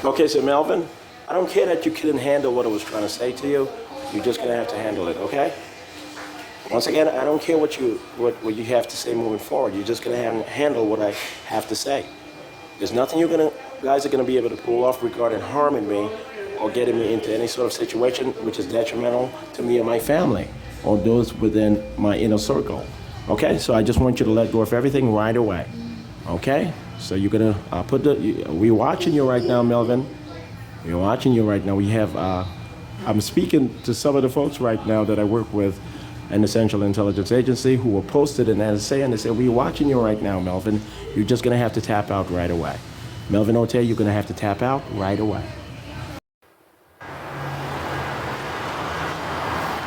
Okay, so Melvin, I don't care that you couldn't handle what I was trying to say to you. You're just gonna have to handle it, okay? Once again, I don't care what you have to say moving forward. You're just gonna handle what I have to say. There's nothing guys are gonna be able to pull off regarding harming me or getting me into any sort of situation which is detrimental to me or my family or those within my inner circle. Okay, so I just want you to let go of everything right away. Okay, so you're gonna we're watching you right now, Melvin. We're watching you right now. We have I'm speaking to some of the folks right now that I work with an essential intelligence agency who were posted in NSA, and they said, we're watching you right now, Melvin. You're just gonna have to tap out right away. Melvin Otey, you're gonna have to tap out right away.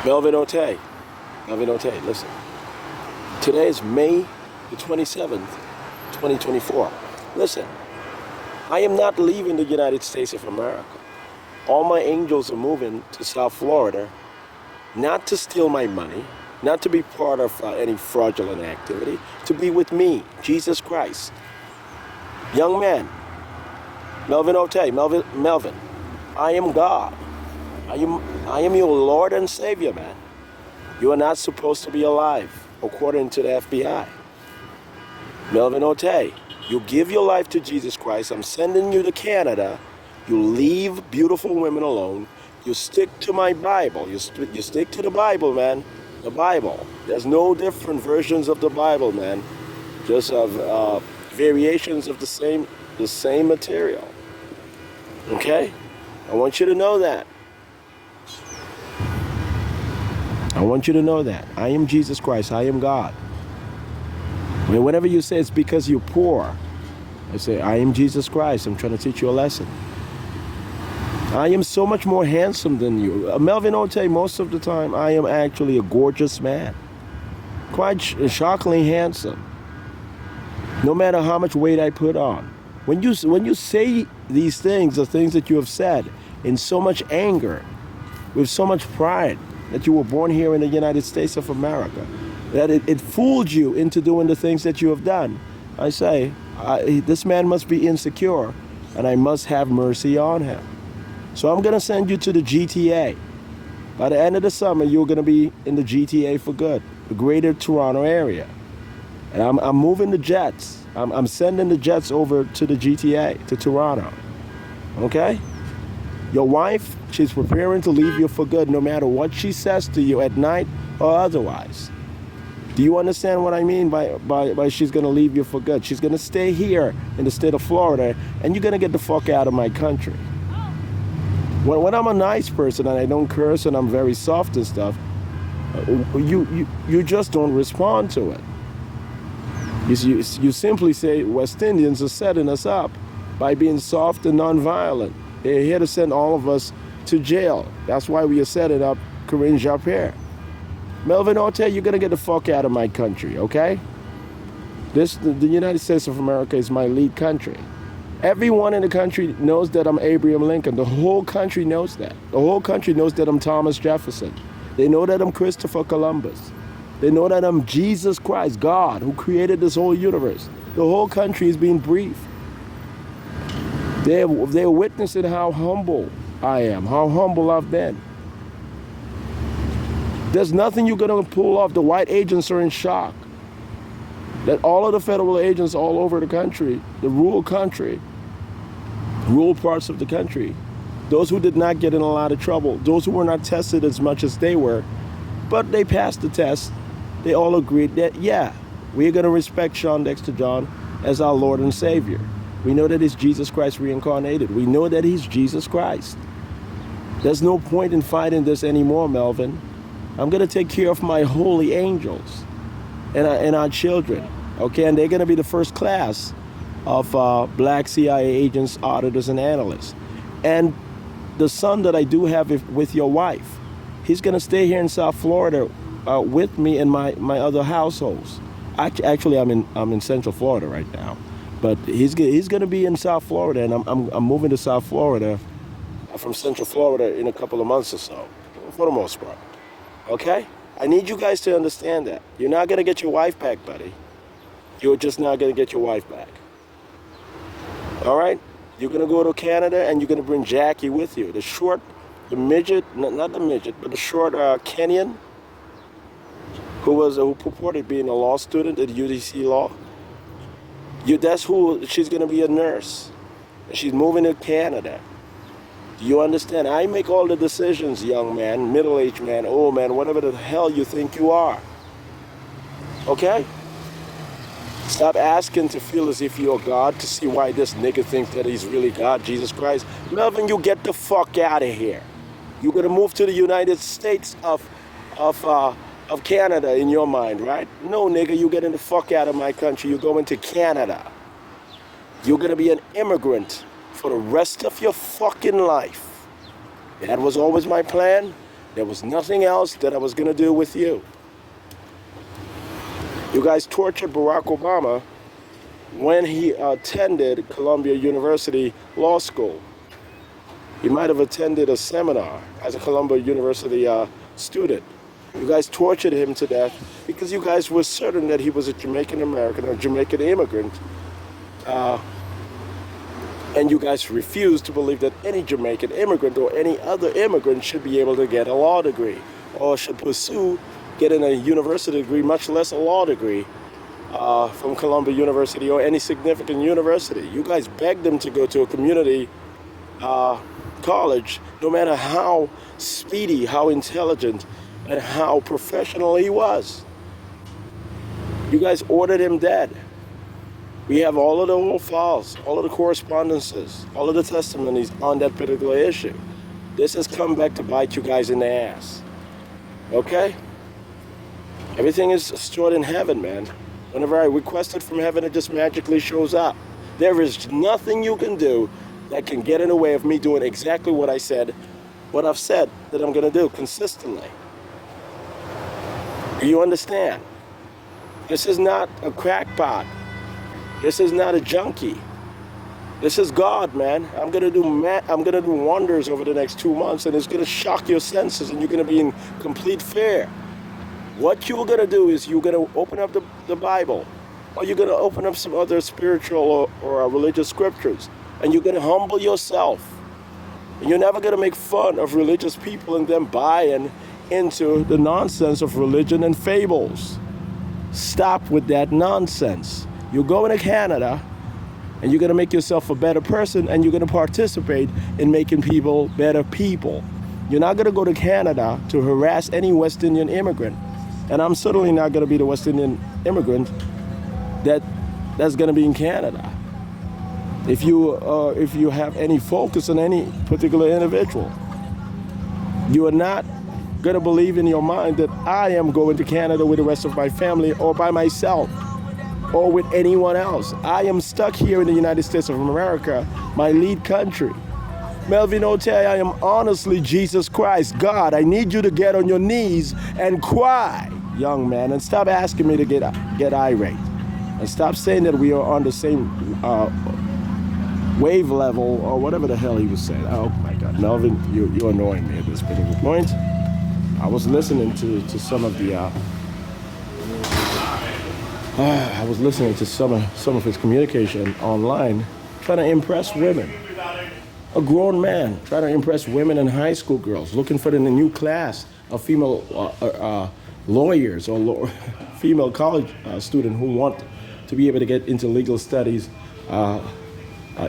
Melvin Otey, listen. Today is May the 27th, 2024. Listen, I am not leaving the United States of America. All my angels are moving to South Florida, not to steal my money, not to be part of any fraudulent activity, to be with me, Jesus Christ. Young man, Melvin Otey, Melvin, I am God. I am your Lord and Savior, man. You are not supposed to be alive, according to the FBI. Melvin Otey, you give your life to Jesus Christ. I'm sending you to Canada. You leave beautiful women alone. You stick to my Bible. You stick to the Bible, man. The Bible. There's no different versions of the Bible, man. Just variations of the same material. Okay? I want you to know that. I want you to know that. I am Jesus Christ. I am God. Whenever you say it's because you're poor, I say, I am Jesus Christ. I'm trying to teach you a lesson. I am so much more handsome than you. Melvin Otey, most of the time, I am actually a gorgeous man. Quite shockingly handsome. No matter how much weight I put on. When you say these things, the things that you have said, in so much anger, with so much pride, that you were born here in the United States of America, that it fooled you into doing the things that you have done, I say, this man must be insecure, and I must have mercy on him. So I'm going to send you to the GTA. By the end of the summer, you're going to be in the GTA for good, the greater Toronto area. And I'm moving the jets. I'm sending the jets over to the GTA, to Toronto. Okay? Your wife, she's preparing to leave you for good, no matter what she says to you at night or otherwise. Do you understand what I mean by she's going to leave you for good? She's going to stay here in the state of Florida, and you're going to get the fuck out of my country. When I'm a nice person and I don't curse and I'm very soft and stuff, you just don't respond to it. You simply say West Indians are setting us up by being soft and nonviolent. They're here to send all of us to jail. That's why we are setting up Corinne Japere. Melvin Otey, you're gonna get the fuck out of my country, okay? The United States of America is my lead country. Everyone in the country knows that I'm Abraham Lincoln. The whole country knows that. The whole country knows that I'm Thomas Jefferson. They know that I'm Christopher Columbus. They know that I'm Jesus Christ, God, who created this whole universe. The whole country is being briefed. They're witnessing how humble I am, how humble I've been. There's nothing you're gonna pull off. The white agents are in shock that all of the federal agents all over the country, the rural parts of the country, those who did not get in a lot of trouble, those who were not tested as much as they were, but they passed the test, they all agreed that, yeah, we're gonna respect Shawn Dexter John as our Lord and Savior. We know that he's Jesus Christ reincarnated. We know that he's Jesus Christ. There's no point in fighting this anymore, Melvin. I'm gonna take care of my holy angels and our children, okay? And they're gonna be the first class of black CIA agents, auditors, and analysts. And the son that I do have with your wife, he's gonna stay here in South Florida with me and my other households. Actually, I'm in Central Florida right now, but he's gonna be in South Florida, and I'm moving to South Florida from Central Florida in a couple of months or so, for the most part. Okay? I need you guys to understand that. You're not gonna get your wife back, buddy. You're just not gonna get your wife back. All right? You're going to go to Canada and you're going to bring Jackie with you. The midget, not the midget, but the short Kenyan who purported being a law student at UDC Law. That's who, she's going to be a nurse. She's moving to Canada. Do you understand? I make all the decisions, young man, middle-aged man, old man, whatever the hell you think you are. Okay? Stop asking to feel as if you're God to see why this nigga thinks that he's really God, Jesus Christ. Melvin, you get the fuck out of here. You're gonna move to the United States of Canada in your mind, right? No, nigga, you getting the fuck out of my country. You're going to Canada. You're gonna be an immigrant for the rest of your fucking life. That was always my plan. There was nothing else that I was gonna do with you. You guys tortured Barack Obama when he attended Columbia University Law School. He might have attended a seminar as a Columbia University student. You guys tortured him to death because you guys were certain that he was a Jamaican American or Jamaican immigrant. And you guys refused to believe that any Jamaican immigrant or any other immigrant should be able to get a law degree or should pursue getting a university degree, much less a law degree from Columbia University or any significant university. You guys begged him to go to a community college, no matter how speedy, how intelligent, and how professional he was. You guys ordered him dead. We have all of the old files, all of the correspondences, all of the testimonies on that particular issue. This has come back to bite you guys in the ass. Okay? Everything is stored in heaven, man. Whenever I request it from heaven, it just magically shows up. There is nothing you can do that can get in the way of me doing exactly what I said, what I've said that I'm going to do consistently. Do you understand? This is not a crackpot. This is not a junkie. This is God, man. I'm gonna do wonders over the next 2 months, and it's gonna shock your senses, and you're gonna be in complete fear. What you're gonna do is you're gonna open up the Bible, or you're gonna open up some other spiritual or religious scriptures, and you're gonna humble yourself. And you're never gonna make fun of religious people and them buying into the nonsense of religion and fables. Stop with that nonsense. You're going to Canada, and you're going to make yourself a better person, and you're going to participate in making people better people. You're not going to go to Canada to harass any West Indian immigrant. And I'm certainly not going to be the West Indian immigrant that's going to be in Canada. If you have any focus on any particular individual, you are not going to believe in your mind that I am going to Canada with the rest of my family or by myself, or with anyone else. I am stuck here in the United States of America, my lead country. Melvin Otey, I am honestly Jesus Christ. God, I need you to get on your knees and cry, young man, and stop asking me to get irate. And stop saying that we are on the same wave level or whatever the hell he was saying. Oh my God, Melvin, you're annoying me at this particular point. I was listening to some of the some of his communication online, trying to impress women. A grown man trying to impress women and high school girls, looking for the new class of female lawyers or female college students who want to be able to get into legal studies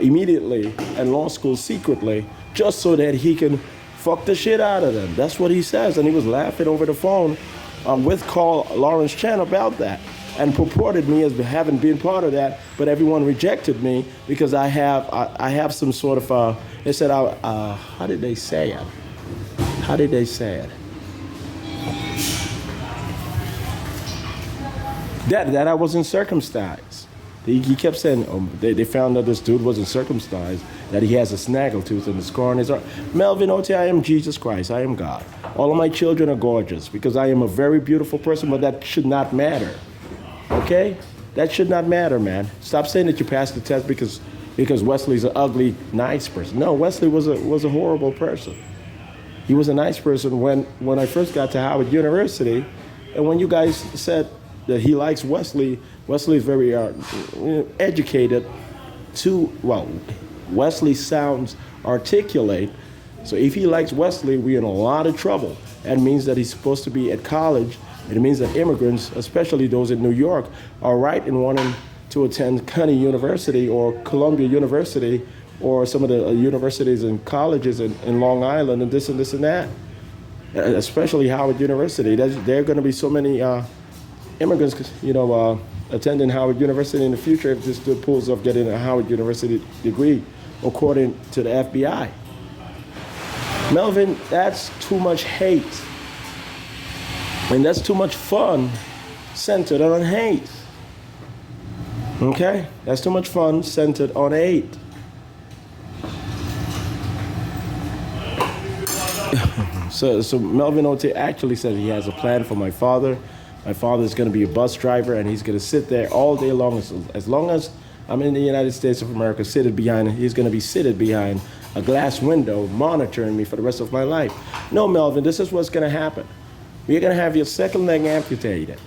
immediately and law school secretly, just so that he can fuck the shit out of them. That's what he says, and he was laughing over the phone with Carl Lawrence Chan about that, and purported me as having been part of that, but everyone rejected me because I have some sort of they said how did they say it? How did they say it? That I wasn't circumcised. He kept saying they found that this dude wasn't circumcised, that he has a snaggletooth and a scar on his arm. Melvin Otey, I am Jesus Christ. I am God. All of my children are gorgeous because I am a very beautiful person, but that should not matter. Okay? That should not matter, man. Stop saying that you passed the test because Wesley's an ugly, nice person. No, Wesley was a horrible person. He was a nice person when I first got to Howard University, and when you guys said that he likes Wesley is very educated. Wesley sounds articulate. So if he likes Wesley, we're in a lot of trouble. That means that he's supposed to be at college. It means that immigrants, especially those in New York, are right in wanting to attend County University or Columbia University or some of the universities and colleges in Long Island and this and this and that. Especially Howard University. There are going to be so many immigrants, attending Howard University in the future if this dude pulls off getting a Howard University degree, according to the FBI. Melvin, that's too much hate. And that's too much fun centered on hate. Okay? That's too much fun centered on hate. So Melvin Otey actually said he has a plan for my father. My father is going to be a bus driver, and he's going to sit there all day long. As long as I'm in the United States of America, he's going to be seated behind a glass window monitoring me for the rest of my life. No, Melvin, this is what's going to happen. We're going to have your second leg amputated,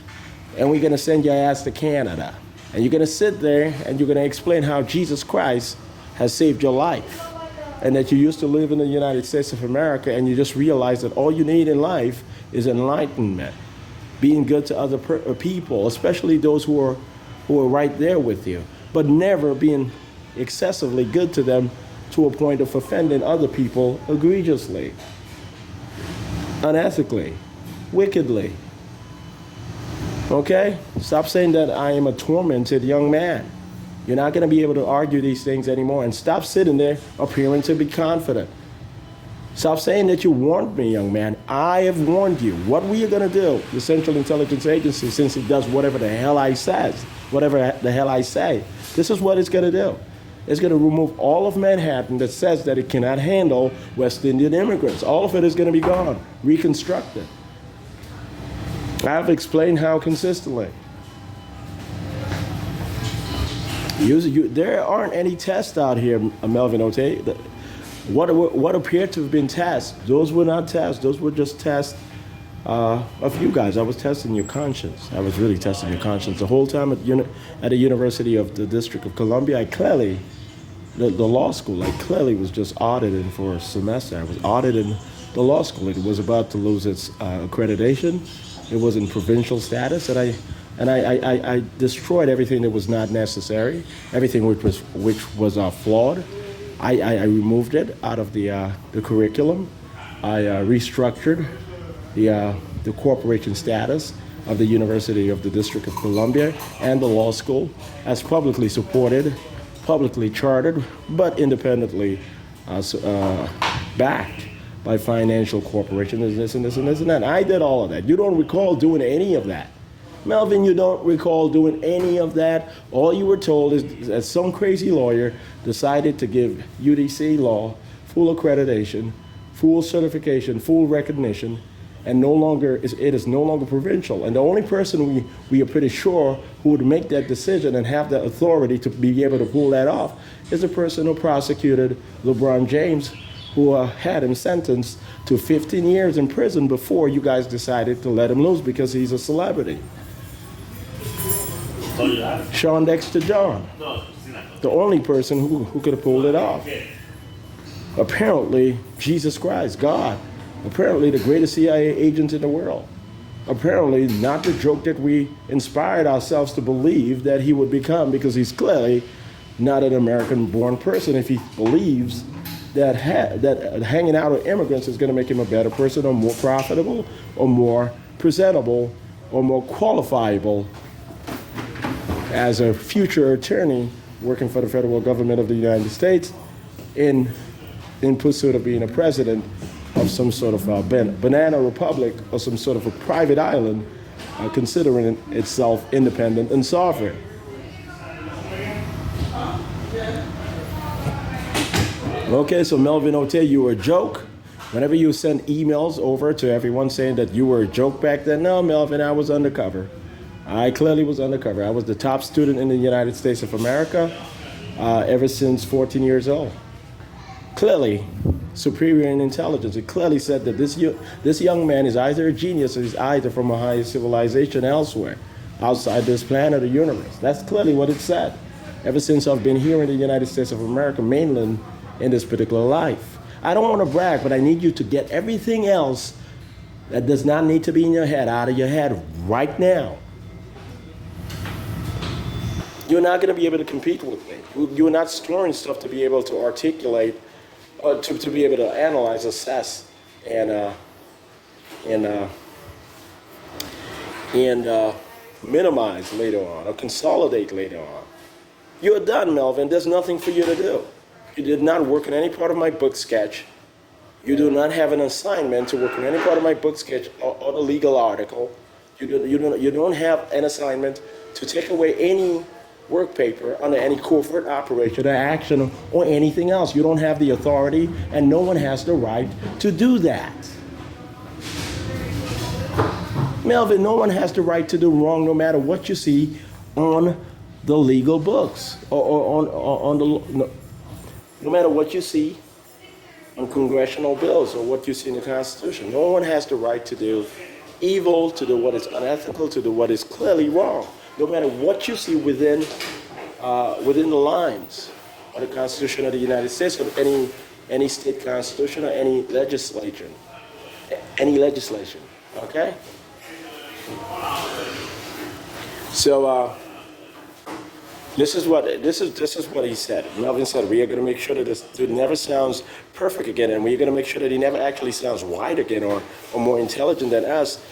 and we're going to send your ass to Canada. And you're going to sit there, and you're going to explain how Jesus Christ has saved your life, and that you used to live in the United States of America, and you just realize that all you need in life is enlightenment, being good to other people, especially those who are right there with you, but never being excessively good to them to a point of offending other people egregiously, unethically, wickedly. Okay? Stop saying that I am a tormented young man. You're not going to be able to argue these things anymore. And stop sitting there appearing to be confident. Stop saying that you warned me, young man. I have warned you. What we are going to do, the Central Intelligence Agency, since it does whatever the hell I say, this is what it's going to do. It's going to remove all of Manhattan that says that it cannot handle West Indian immigrants. All of it is going to be gone, reconstructed. I've explained how consistently. There aren't any tests out here, Melvin Otey. What appeared to have been tests, those were not tests. Those were just tests of you guys. I was testing your conscience. I was really testing your conscience. The whole time at the University of the District of Columbia, the law school, I clearly was just auditing for a semester. I was auditing the law school. It was about to lose its accreditation. It was in provincial status, and I destroyed everything that was not necessary, everything which was flawed. I removed it out of the curriculum. I restructured the corporation status of the University of the District of Columbia and the law school as publicly supported, publicly chartered, but independently backed by financial corporations, and this and this and this and that. I did all of that. You don't recall doing any of that. Melvin, you don't recall doing any of that. All you were told is that some crazy lawyer decided to give UDC law full accreditation, full certification, full recognition, and it is no longer provincial. And the only person we are pretty sure who would make that decision and have the authority to be able to pull that off is the person who prosecuted LeBron James, who had him sentenced to 15 years in prison before you guys decided to let him loose because he's a celebrity. Shawn Dexter John, the only person who could have pulled it off. Apparently, Jesus Christ, God, apparently the greatest CIA agent in the world. Apparently not the joke that we inspired ourselves to believe that he would become, because he's clearly not an American-born person if he believes that hanging out with immigrants is going to make him a better person or more profitable or more presentable or more qualifiable as a future attorney working for the federal government of the United States in pursuit of being a president of some sort of banana republic or some sort of a private island considering itself independent and sovereign. Okay, so Melvin Otey, you were a joke. Whenever you send emails over to everyone saying that you were a joke back then, no, Melvin, I was undercover. I clearly was undercover. I was the top student in the United States of America ever since 14 years old. Clearly, superior in intelligence. It clearly said that this young man is either a genius or he's either from a higher civilization elsewhere, outside this planet or universe. That's clearly what it said. ever since I've been here in the United States of America, mainland, in this particular life. I don't want to brag, but I need you to get everything else that does not need to be in your head out of your head right now. You're not going to be able to compete with me. You're not storing stuff to be able to articulate, or to be able to analyze, assess, and minimize later on, or consolidate later on. You're done, Melvin. There's nothing for you to do. You did not work on any part of my book sketch. You do not have an assignment to work on any part of my book sketch or the legal article. You don't have an assignment to take away any work paper under any corporate operation or action or anything else. You don't have the authority, and no one has the right to do that. Melvin, no one has the right to do wrong no matter what you see on the legal books or on the... No matter what you see on congressional bills or what you see in the Constitution, no one has the right to do evil, to do what is unethical, to do what is clearly wrong. No matter what you see within the lines of the Constitution of the United States, or any state constitution or any legislation, okay? So. This is what he said. Melvin said, we are going to make sure that this dude never sounds perfect again, and we're going to make sure that he never actually sounds white again or more intelligent than us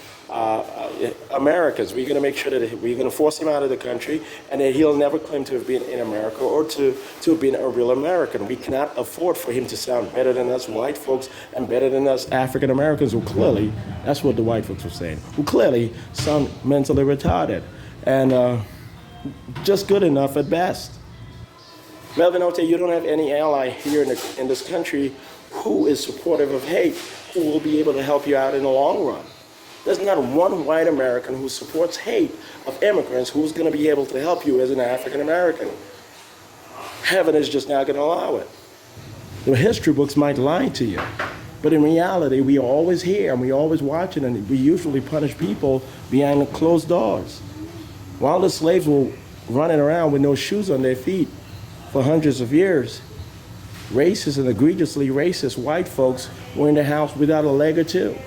Americans. We're going to make sure that we're going to force him out of the country, and that he'll never claim to have been in America or to have been a real American. We cannot afford for him to sound better than us white folks and better than us African Americans, who clearly, that's what the white folks were saying, who clearly sound mentally retarded. And just good enough at best. Melvin Otey, you don't have any ally here in this country who is supportive of hate, who will be able to help you out in the long run. There's not one white American who supports hate of immigrants who's going to be able to help you as an African American. Heaven is just not going to allow it. The history books might lie to you, but in reality, we are always here and we're always watching, and we usually punish people behind the closed doors. While the slaves were running around with no shoes on their feet for hundreds of years, racist and egregiously racist white folks were in the house without a leg or two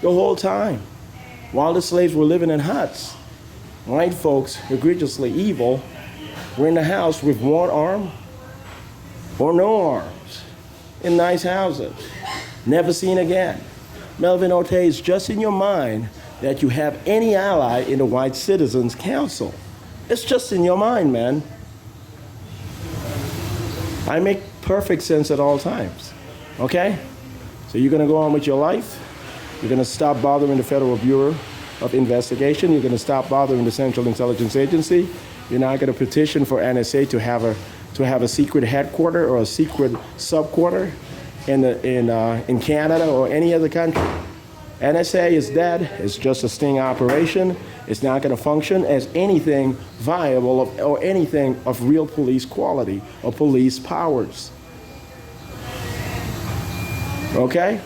the whole time. While the slaves were living in huts, white folks, egregiously evil, were in the house with one arm or no arms, in nice houses, never seen again. Melvin Otey, is just in your mind that you have any ally in the White Citizens Council. It's just in your mind, man. I make perfect sense at all times, okay? So you're gonna go on with your life. You're gonna stop bothering the Federal Bureau of Investigation. You're gonna stop bothering the Central Intelligence Agency. You're not gonna petition for NSA to have a secret headquarters or a secret subquarter in Canada or any other country. NSA is dead. It's just a sting operation. It's not going to function as anything viable or anything of real police quality or police powers. Okay?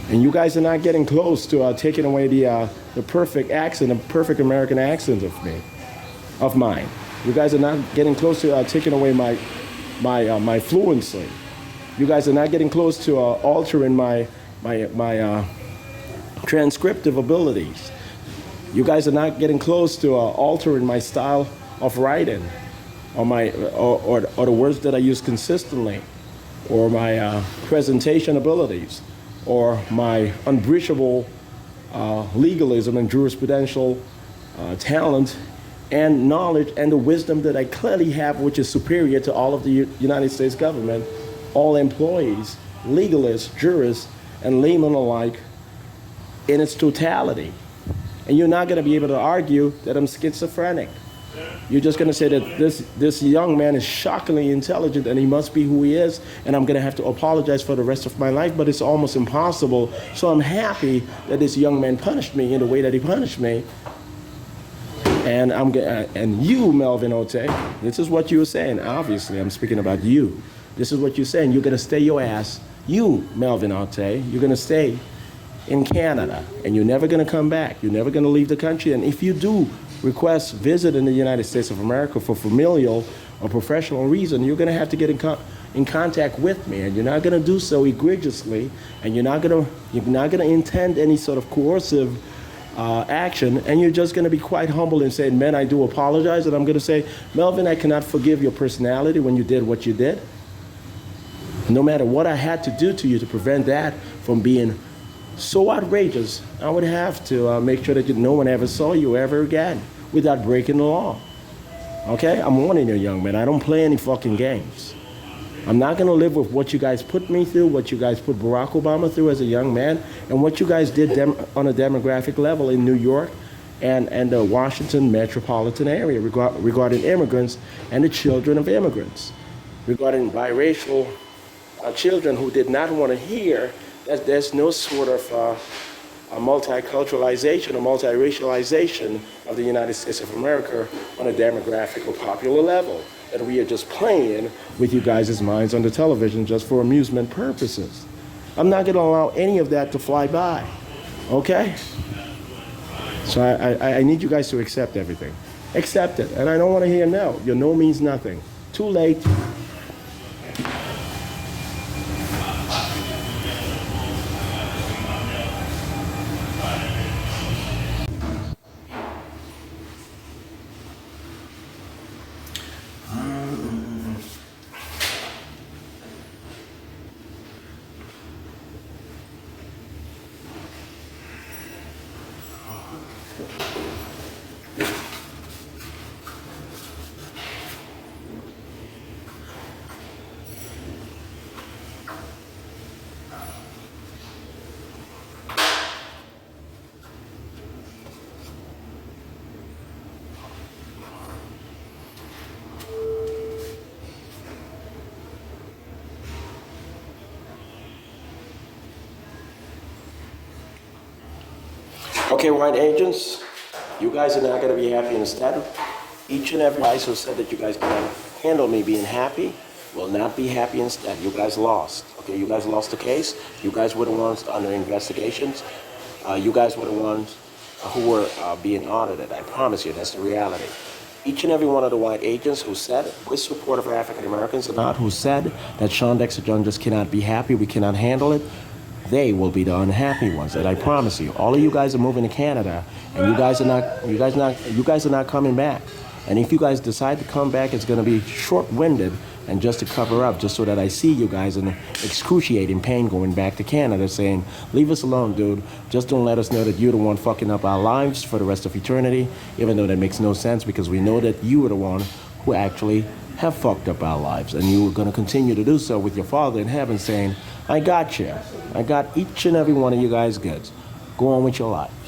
And you guys are not getting close to taking away the perfect accent, the perfect American accent of mine. You guys are not getting close to taking away my fluency. You guys are not getting close to altering my transcriptive abilities. You guys are not getting close to altering my style of writing, or the words that I use consistently, or my presentation abilities, or my unbreachable legalism and jurisprudential talent and knowledge and the wisdom that I clearly have, which is superior to all of the United States government, all employees, legalists, jurists, and laymen alike in its totality. And you're not going to be able to argue that I'm schizophrenic. You're just going to say that this young man is shockingly intelligent and he must be who he is, and I'm going to have to apologize for the rest of my life, but it's almost impossible. So I'm happy that this young man punished me in the way that he punished me. And you, Melvin Otey, this is what you were saying. Obviously, I'm speaking about you. This is what you're saying. You're going to stay your ass. You, Melvin Otey, you're going to stay in Canada, and you're never going to come back. You're never going to leave the country. And if you do request visit in the United States of America for familial or professional reason, you're going to have to get in contact with me, and you're not going to do so egregiously, and you're not going to intend any sort of coercive action, and you're just going to be quite humble and say, "Man, I do apologize," and I'm going to say, "Melvin, I cannot forgive your personality when you did what you did. No matter what I had to do to you to prevent that from being so outrageous, I would have to make sure that no one ever saw you ever again without breaking the law." Okay? I'm warning you, young man. I don't play any fucking games. I'm not going to live with what you guys put me through, what you guys put Barack Obama through as a young man, and what you guys did on a demographic level in New York and the Washington metropolitan area regarding immigrants and the children of immigrants, regarding biracial children who did not want to hear that there's no sort of a multiculturalization or multiracialization of the United States of America on a demographic or popular level, that we are just playing with you guys' minds on the television just for amusement purposes. I'm not going to allow any of that to fly by, okay? So I need you guys to accept everything. Accept it, and I don't want to hear no. Your no means nothing. Too late. Okay, white agents, you guys are not going to be happy instead. Each and every guy who said that you guys can handle me being happy will not be happy instead. You guys lost. Okay, you guys lost the case. You guys were the ones under investigations. You guys were the ones who were being audited. I promise you, that's the reality. Each and every one of the white agents who said, with support of African Americans or not, who said that Shawn Dexter Young just cannot be happy, we cannot handle it, they will be the unhappy ones. And I promise you, all of you guys are moving to Canada, and you guys are not coming back. And if you guys decide to come back, it's going to be short-winded and just to cover up, just so that I see you guys in excruciating pain going back to Canada, saying, "Leave us alone, dude. Just don't let us know that you're the one fucking up our lives for the rest of eternity," even though that makes no sense, because we know that you are the one who actually have fucked up our lives, and you are going to continue to do so with your Father in heaven, saying, "I got you. I got each and every one of you guys goods. Go on with your life."